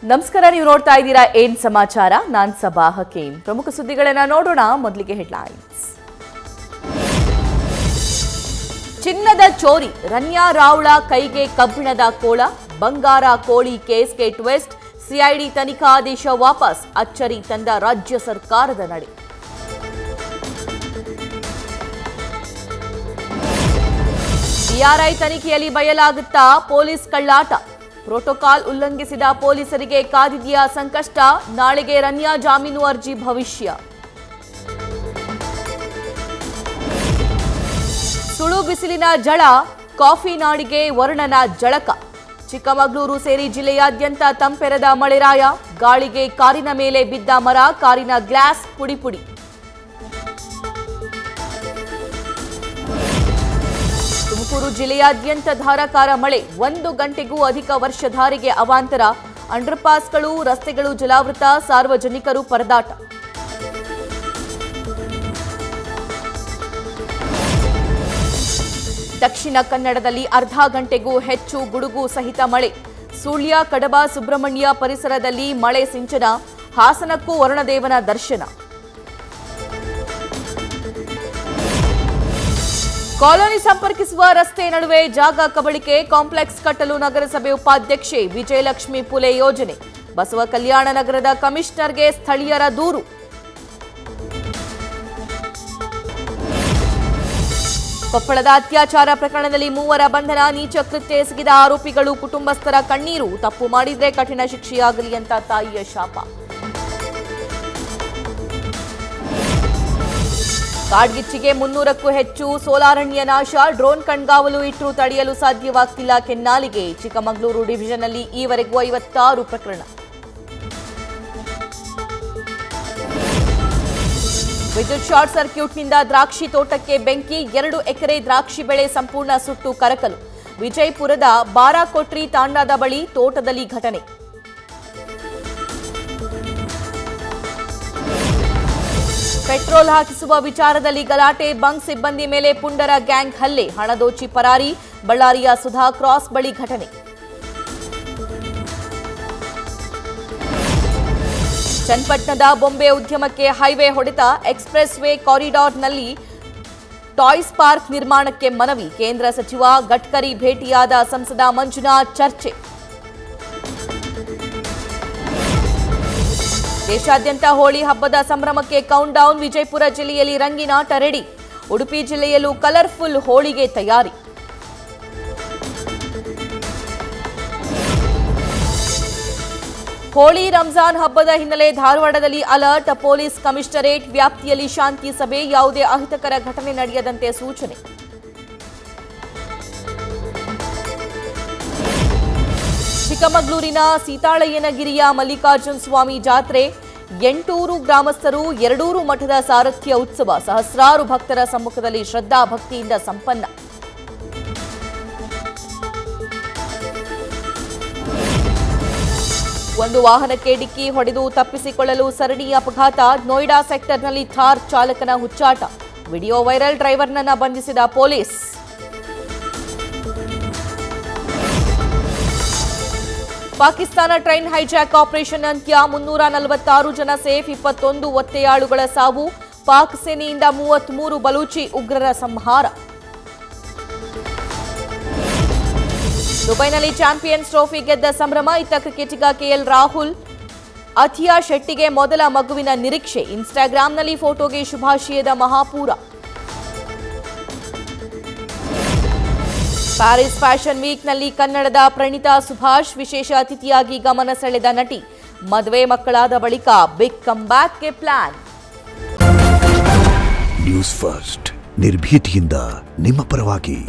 ನಮಸ್ಕಾರ, ನೀವು ನೋಡ್ತಾ ಇದ್ದೀರಾ ಏನ್ ಸಮಾಚಾರ. ನಾನು ಸಬಾ ಹಕೀಂ. ಪ್ರಮುಖ ಸುದ್ದಿಗಳನ್ನ ನೋಡೋಣ. ಮೊದಲಿಗೆ ಹೆಡ್ಲೈನ್ಸ್. ಚಿನ್ನದ ಚೋರಿ, ರನ್ಯಾ ರಾವ್ಳ ಕೈಗೆ ಕಬ್ಬಿಣದ ಕೋಳ, ಬಂಗಾರ ಕೋಳಿ ಕೇಸ್ಗೆ ಟ್ವಿಸ್ಟ್, ಸಿಐಡಿ ತನಿಖಾ ಆದೇಶ ವಾಪಸ್, ಅಚ್ಚರಿ ತಂದ ರಾಜ್ಯ ಸರ್ಕಾರದ ನಡೆ. ಡಿಆರ್ಐ ತನಿಖೆಯಲ್ಲಿ ಬಯಲಾಗುತ್ತಾ ಪೊಲೀಸ್ ಕಳ್ಳಾಟ, ಪ್ರೋಟೋಕಾಲ್ ಉಲ್ಲಂಘಿಸಿದ ಪೊಲೀಸರಿಗೆ ಕಾದಿದೆಯಾ ಸಂಕಷ್ಟ, ನಾಳೆಗೆ ರನ್ಯಾ ಜಾಮೀನು ಅರ್ಜಿ ಭವಿಷ್ಯ. ಸುಳು ಬಿಸಿಲಿನ ಝಳ, ಕಾಫಿ ನಾಡಿಗೆ ವರುಣನ ಜಳಕ, ಚಿಕ್ಕಮಗಳೂರು ಸೇರಿ ಜಿಲ್ಲೆಯಾದ್ಯಂತ ತಂಪೆರೆದ ಮಳೆರಾಯ, ಗಾಳಿಗೆ ಕಾರಿನ ಮೇಲೆ ಬಿದ್ದ ಮರ, ಕಾರಿನ ಗ್ಲಾಸ್ ಪುಡಿ ಪುಡಿ. ತುಮಕೂರು ಜಿಲ್ಲೆಯಾದ್ಯಂತ ಧಾರಾಕಾರ ಮಳೆ, 1 ಗಂಟೆಗೂ ಅಧಿಕ ವರ್ಷಧಾರೆಗೆ ಅವಾಂತರ, ಅಂಡರ್ಪಾಸ್ಗಳು ರಸ್ತೆಗಳು ಜಲಾವೃತ, ಸಾರ್ವಜನಿಕರು ಪರದಾಟ. ದಕ್ಷಿಣ ಕನ್ನಡದಲ್ಲಿ ಅರ್ಧ ಗಂಟೆಗೂ ಹೆಚ್ಚು ಗುಡುಗು ಸಹಿತ ಮಳೆ, ಸುಳ್ಯ ಕಡಬ ಸುಬ್ರಹ್ಮಣ್ಯ ಪರಿಸರದಲ್ಲಿ ಮಳೆ ಸಿಂಚನ, ಹಾಸನಕ್ಕೂ ವರುಣದೇವನ ದರ್ಶನ. ಕಾಲೋನಿ ಸಂಪರ್ಕಿಸುವ ರಸ್ತೆ ನಡುವೆ ಜಾಗ ಕಬಳಿಕೆ, ಕಾಂಪ್ಲೆಕ್ಸ್ ಕಟ್ಟಲು ನಗರಸಭೆ ಉಪಾಧ್ಯಕ್ಷೆ ವಿಜಯಲಕ್ಷ್ಮಿ ಪುಲೆ ಯೋಜನೆ, ಬಸವ ಕಲ್ಯಾಣ ನಗರದ ಕಮಿಷನರ್ಗೆ ಸ್ಥಳೀಯರ ದೂರು. ಕೊಪ್ಪಳದ ಅತ್ಯಾಚಾರ ಪ್ರಕರಣದಲ್ಲಿ 3 ಬಂಧನ, ನೀಚ ಕೃತ್ಯ ಎಸಗಿದ ಆರೋಪಿಗಳು ಕುಟುಂಬಸ್ಥರ ಕಣ್ಣೀರು, ತಪ್ಪು ಮಾಡಿದ್ರೆ ಕಠಿಣ ಶಿಕ್ಷೆಯಾಗಲಿ ಅಂತ ತಾಯಿಯ ಶಾಪ. ಕಾಡ್ಗಿಚ್ಚಿಗೆ 300ಕ್ಕೂ ಹೆಚ್ಚು, ಸೋಲಾರಣ್ಯ ನಾಶ, ಡ್ರೋನ್ ಕಣ್ಗಾವಲು ಇಟ್ಟರೂ ತಡೆಯಲು ಸಾಧ್ಯವಾಗ್ತಿಲ್ಲ ಕೆನ್ನಾಲಿಗೆ, ಚಿಕ್ಕಮಗಳೂರು ಡಿವಿಷನ್ನಲ್ಲಿ ಈವರೆಗೂ 56 ಪ್ರಕರಣ. ವಿದ್ಯುತ್ ಶಾರ್ಟ್ ಸರ್ಕ್ಯೂಟ್ನಿಂದ ದ್ರಾಕ್ಷಿ ತೋಟಕ್ಕೆ ಬೆಂಕಿ, 2 ಎಕರೆ ದ್ರಾಕ್ಷಿ ಬೆಳೆ ಸಂಪೂರ್ಣ ಸುಟ್ಟು ಕರಕಲು, ವಿಜಯಪುರದ ಬಾರಾಕೊಟ್ರಿ ತಾಂಡಾದ ಬಳಿ ತೋಟದಲ್ಲಿ ಘಟನೆ. ಪೆಟ್ರೋಲ್ ಹಾಕಿಸುವ ವಿಚಾರದಲ್ಲಿ ಗಲಾಟೆ, ಬಂಕ್ ಸಿಬ್ಬಂದಿ ಮೇಲೆ ಪುಂಡರ ಗ್ಯಾಂಗ್ ಹಲ್ಲೆ, ಹಣ ದೋಚಿ ಪರಾರಿ, ಬಳ್ಳಾರಿಯ ಸುಧಾ ಕ್ರಾಸ್ ಬಳಿ ಘಟನೆ. ಚನ್ನಪಟ್ಟಣದ ಬೊಂಬೆ ಉದ್ಯಮಕ್ಕೆ ಹೈವೇ ಹೊಡೆತ, ಎಕ್ಸ್ಪ್ರೆಸ್ ವೇ ಕಾರಿಡಾರ್ನಲ್ಲಿ ಟಾಯ್ಸ್ ಪಾರ್ಕ್ ನಿರ್ಮಾಣಕ್ಕೆ ಮನವಿ, ಕೇಂದ್ರ ಸಚಿವ ಗಡ್ಕರಿ ಭೇಟಿಯಾದ ಸಂಸದ ಮಂಜುನಾಥ್ ಚರ್ಚೆ. ದೇಶಾದ್ಯಂತ ಹೋಳಿ ಹಬ್ಬದ ಸಂಭ್ರಮಕ್ಕೆ ಕೌಂಟ್ ಡೌನ್, ವಿಜಯಪುರ ಜಿಲ್ಲೆಯಲ್ಲಿ ರಂಗಿನಾಟ ರೆಡಿ, ಉಡುಪಿ ಜಿಲ್ಲೆಯಲ್ಲೂ ಕಲರ್ಫುಲ್ ಹೋಳಿಗೆ ತಯಾರಿ. ಹೋಳಿ ರಂಜಾನ್ ಹಬ್ಬದ ಹಿನ್ನೆಲೆ ಧಾರವಾಡದಲ್ಲಿ ಅಲರ್ಟ್, ಪೊಲೀಸ್ ಕಮಿಷನರೇಟ್ ವ್ಯಾಪ್ತಿಯಲ್ಲಿ ಶಾಂತಿ ಸಭೆ, ಯಾವುದೇ ಅಹಿತಕರ ಘಟನೆ ನಡೆಯದಂತೆ ಸೂಚನೆ. ಚಿಕ್ಕಮಗಳೂರಿನ ಸೀತಾಳಯ್ಯನಗಿರಿಯ ಮಲ್ಲಿಕಾರ್ಜುನ ಸ್ವಾಮಿ ಜಾತ್ರೆ, 8 ಗ್ರಾಮಸ್ಥರು, ಯರಡೂರು ಮಠದ ಸಾರಥ್ಯ ಉತ್ಸವ, ಸಹಸ್ರಾರು ಭಕ್ತರ ಸಮ್ಮುಖದಲ್ಲಿ ಶ್ರದ್ಧಾ ಭಕ್ತಿಯಿಂದ ಸಂಪನ್ನ. ಒಂದು ವಾಹನಕ್ಕೆ ಡಿಕ್ಕಿ ಹೊಡೆದು ತಪ್ಪಿಸಿಕೊಳ್ಳಲು ಸರಣಿ ಅಪಘಾತ, ನೋಯ್ಡಾ ಸೆಕ್ಟರ್ನಲ್ಲಿ ಥಾರ್ ಚಾಲಕನ ಹುಚ್ಚಾಟ, ವಿಡಿಯೋ ವೈರಲ್, ಡ್ರೈವರ್ನನ್ನ ಬಂಧಿಸಿದ police. Pakistan train hijack operation ಅಂತ್ಯ, 346 ಜನ ಸೇಫ್, 21 ಒತ್ತೆಯಾಳುಗಳ ಸಾವು, ಪಾಕ್ ಸೇನೆಯಿಂದ 33 ಬಲೂಚಿ ಉಗ್ರರ ಸಂಹಾರ. ದುಬೈನಲ್ಲಿ ಚಾಂಪಿಯನ್ಸ್ ಟ್ರೋಫಿ ಗೆದ್ದ ಸಂಭ್ರಮ, ಇತ್ತ ಕ್ರಿಕೆಟಿಗ ಕೆಎಲ್ ರಾಹುಲ್, ಅಥಿಯಾ ಶೆಟ್ಟಿಗೆ ಮೊದಲ ಮಗುವಿನ ನಿರೀಕ್ಷೆ, ಇನ್ಸ್ಟಾಗ್ರಾಂನಲ್ಲಿ ಫೋಟೋಗೆ ಶುಭಾಶಯದ ಮಹಾಪೂರ. ಪ್ಯಾರಿಸ್ ಫ್ಯಾಷನ್ ವೀಕ್ನಲ್ಲಿ ಕನ್ನಡದ ಪ್ರಣೀತಾ ಸುಭಾಷ್ ವಿಶೇಷ ಅತಿಥಿಯಾಗಿ ಗಮನ ಸೆಳೆದ ನಟಿ, ಮದುವೆ ಮಕ್ಕಳಾದ ಬಳಿಕ ಬಿಗ್ ಕಮ್ ಬ್ಯಾಕ್ಗೆ ಪ್ಲಾನ್. ನ್ಯೂಸ್ ಫಸ್ಟ್, ನಿರ್ಭೀತಿಯಿಂದ ನಿಮ್ಮ ಪರವಾಗಿ.